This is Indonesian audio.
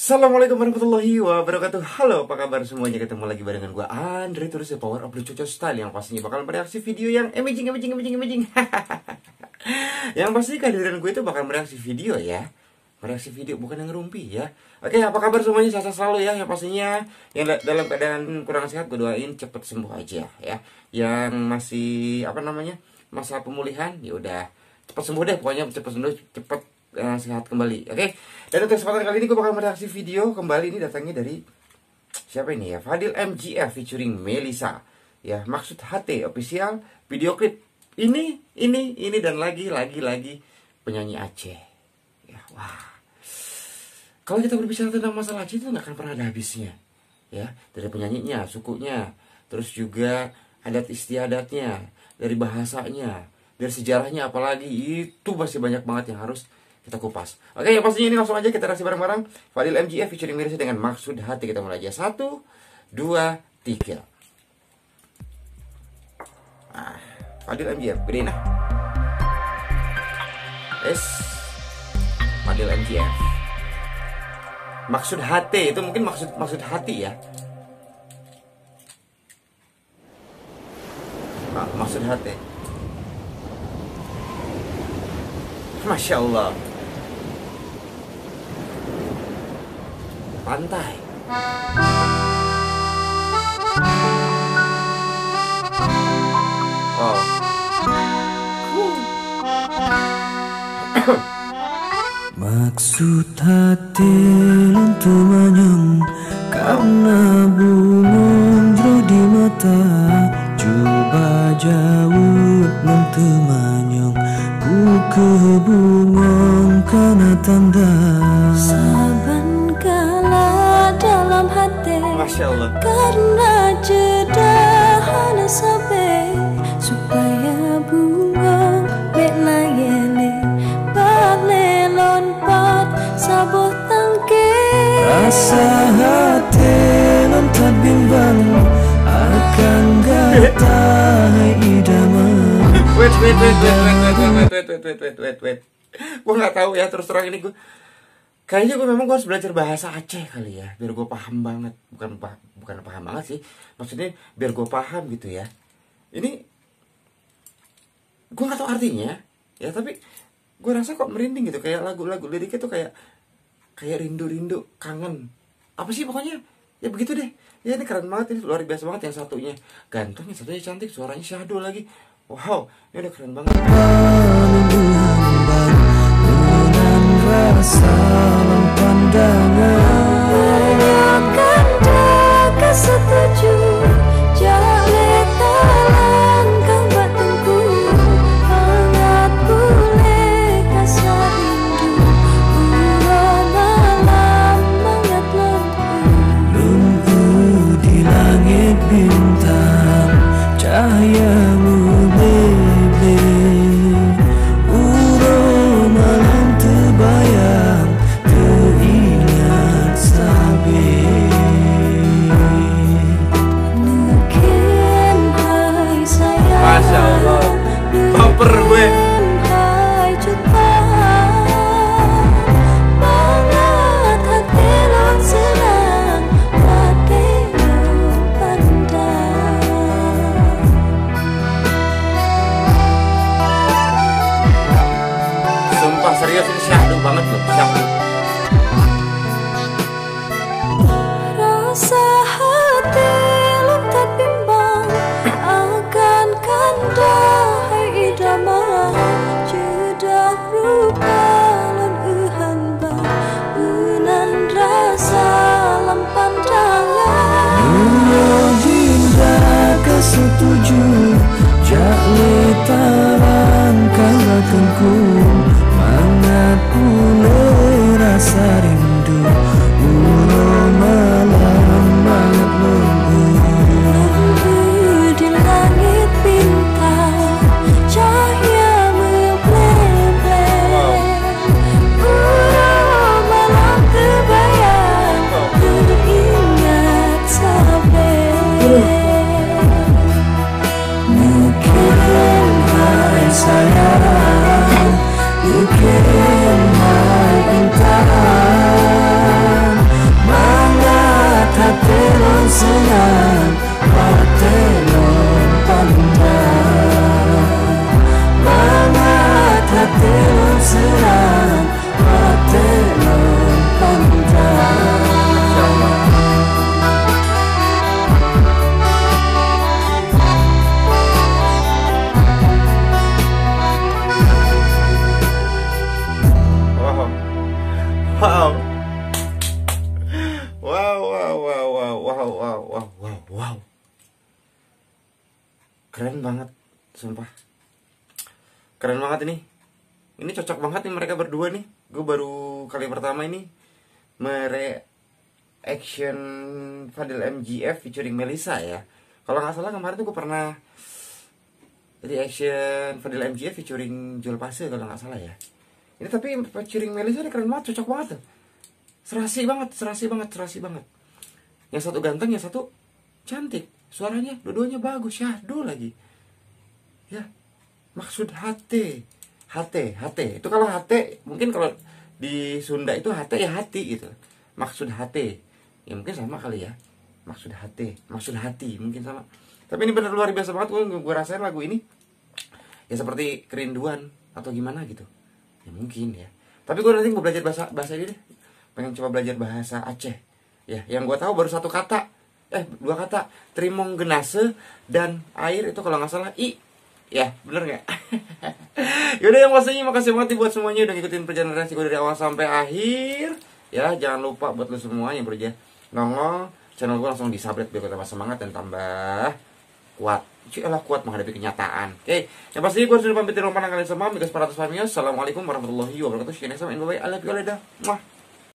Assalamualaikum warahmatullahi wabarakatuh. Halo, apa kabar semuanya? Ketemu lagi barengan gue Andre, terus The Power of the Cuco Style, yang pastinya bakal mereaksi video yang amazing. Yang pasti kehadiran gue itu bakal mereaksi video ya. Mereaksi video, bukan yang ngerumpi ya. Oke, apa kabar semuanya? Sehat selalu ya. Yang pastinya yang dalam keadaan kurang sehat, gue doain cepet sembuh aja ya. Yang masih masa pemulihan, ya udah cepet sembuh deh. Pokoknya cepet sembuh, cepet sehat kembali. Oke. Dan untuk kesempatan kali ini gue bakal mereaksi video kembali. Ini datangnya dari siapa ini ya? Fadil MGF featuring Melisa. Ya, Maksud HT official video klip. Ini dan lagi penyanyi Aceh. Ya, wah. Kalau kita berbicara tentang masalah Aceh itu nggak akan pernah ada habisnya. Ya, dari penyanyinya, sukunya, terus juga adat istiadatnya, dari bahasanya, dari sejarahnya, apalagi itu masih banyak banget yang harus kita kupas. Oke, yang pastinya ini langsung aja kita reaksi bareng-bareng. Fadil MGF featuring Melisa dengan Maksud Hati. Kita mulai aja. 1, 2, 3. Fadil MGF, gedein nah. Fadil MGF. Maksud Hati, itu mungkin maksud hati ya. Maksud Hati. Masya Allah. Pantai. Oh. Maksud hati untuk manyong karena bungong jauh di mata. Coba jauh untuk manyong ku kebungong karena tanda saban kala dalam hati. Masya Allah. Karena jeda hana sampai supaya bungong mek layeli bale lompat sabuh tangke. Rasa hati loncat bimbang akan gatai idaman. Wait. Gue nggak tahu ya, terus terang ini gue kayaknya gue harus belajar bahasa Aceh kali ya, biar gue paham banget. Bukan paham banget sih, maksudnya biar gue paham gitu ya. Ini gue nggak tahu artinya ya, tapi gue rasa kok merinding gitu, kayak lagu-lagu liriknya tuh kayak rindu kangen apa sih pokoknya ya, begitu deh ya. Ini keren banget, ini luar biasa banget. Yang satunya ganteng, yang satunya cantik, suaranya syahdu lagi. Wow, ini udah keren banget. Rasa pandangan menyakan dah kesetuju jale talang kau batungku hangat boleh kasar rindu urang malam mangat lembu di langit bintang cahayamu bebe. Masya Allah, baper gue. Sumpah serius, ini syahdu banget loh, syahdu. Rasa hati loncat bimbang akan kandai idaman jedah rupa lan uhan bang unan rasa lam pandangan mula jinda kesetuju jale tarang kalakanku mangat pulera sayang bikin intan mangat hati non senang hati non pandang mangat hati non senang hati non pandang. Wow. Wow, wow, wow, wow, wow, wow, wow, wow, wow. Keren banget, sumpah. Keren banget ini. Ini cocok banget nih mereka berdua nih. Gue baru kali pertama ini action Fadil MGF featuring Melisa ya. Kalau nggak salah kemarin tuh gue pernah reaction Fadil MGF featuring Jual Pase kalau nggak salah ya. Ini tapi featuring Melisa ini keren banget, cocok banget tuh. Serasi banget. Yang satu ganteng, yang satu cantik. Suaranya dua-duanya bagus, syahdu lagi. Ya, maksud hati. Itu kalau hati, mungkin kalau di Sunda itu hati ya hati gitu. Maksud hati. Ya mungkin sama kali ya. Maksud hati mungkin sama. Tapi ini benar luar biasa banget, gue rasain lagu ini. Ya seperti kerinduan atau gimana gitu. Ya mungkin ya. Tapi gue nanti mau belajar bahasa ini deh. Pengen coba belajar bahasa Aceh. Ya, yang gue tahu baru dua kata. Trimong genase dan air itu kalau nggak salah i. Ya, bener nggak? Yaudah yang pastinya makasih banget buat semuanya udah ngikutin perjalanan reaksi gue dari awal sampai akhir. Ya, jangan lupa buat lo semua yang berusaha nongol channel gue langsung disubscribe biar gue tambah semangat dan tambah kuat. Kuat menghadapi kenyataan. Oke, yang pasti gue sudah pamit dari rumah kalian semua. Mikas 400 Famios. Assalamualaikum warahmatullahi wabarakatuh. Shane sama Indonesia. I love you all.